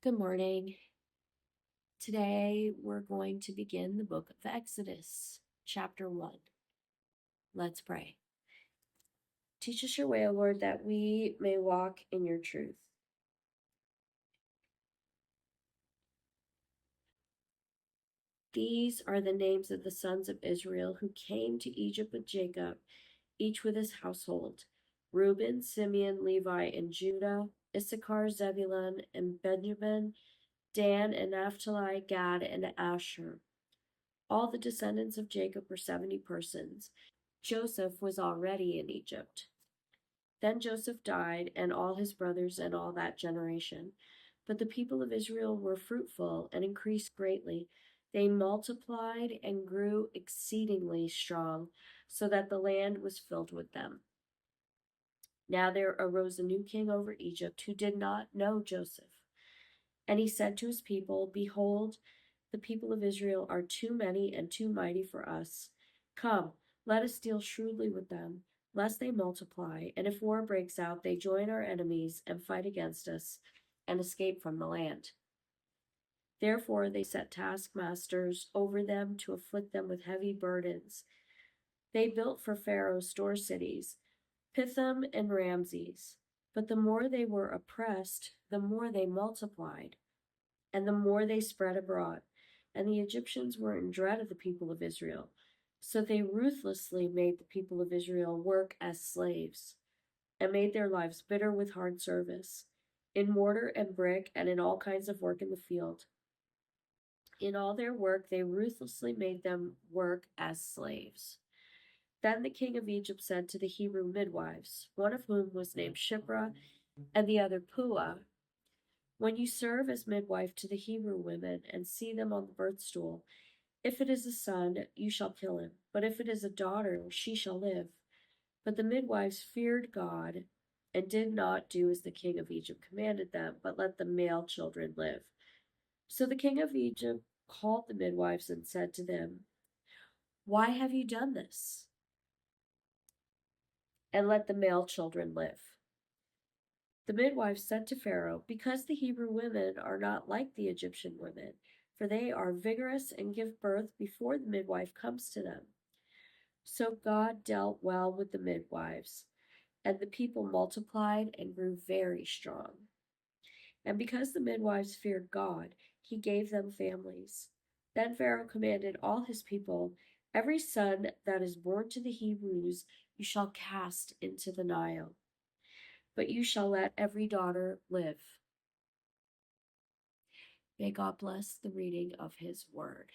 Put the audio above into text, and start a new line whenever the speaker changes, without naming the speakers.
Good morning. Today we're going to begin the book of Exodus, chapter 1. Let's pray. Teach us your way, O Lord, that we may walk in your truth. These are the names of the sons of Israel who came to Egypt with Jacob, each with his household: Reuben, Simeon, Levi, and Judah, Issachar, Zebulun, and Benjamin, Dan and Naphtali, Gad, and Asher. All the descendants of Jacob were 70 persons. Joseph was already in Egypt. Then Joseph died, and all his brothers and all that generation. But the people of Israel were fruitful and increased greatly. They multiplied and grew exceedingly strong, so that the land was filled with them. Now there arose a new king over Egypt who did not know Joseph. And he said to his people, Behold, the people of Israel are too many and too mighty for us. Come, let us deal shrewdly with them, lest they multiply, and if war breaks out, they join our enemies and fight against us and escape from the land. Therefore they set taskmasters over them to afflict them with heavy burdens. They built for Pharaoh store cities, Pithom and Ramses. But the more they were oppressed, the more they multiplied, and the more they spread abroad. And the Egyptians were in dread of the people of Israel. So they ruthlessly made the people of Israel work as slaves, and made their lives bitter with hard service, in mortar and brick, and in all kinds of work in the field. In all their work, they ruthlessly made them work as slaves. Then the king of Egypt said to the Hebrew midwives, one of whom was named Shiphrah, and the other Puah, When you serve as midwife to the Hebrew women and see them on the birth stool, if it is a son, you shall kill him, but if it is a daughter, she shall live. But the midwives feared God and did not do as the king of Egypt commanded them, but let the male children live. So the king of Egypt called the midwives and said to them, Why have you done this? And let the male children live. The midwives said to Pharaoh, Because the Hebrew women are not like the Egyptian women, for they are vigorous and give birth before the midwife comes to them. So God dealt well with the midwives, and the people multiplied and grew very strong. And because the midwives feared God, he gave them families. Then Pharaoh commanded all his people, Every son that is born to the Hebrews you shall cast into the Nile, but you shall let every daughter live. May God bless the reading of his word.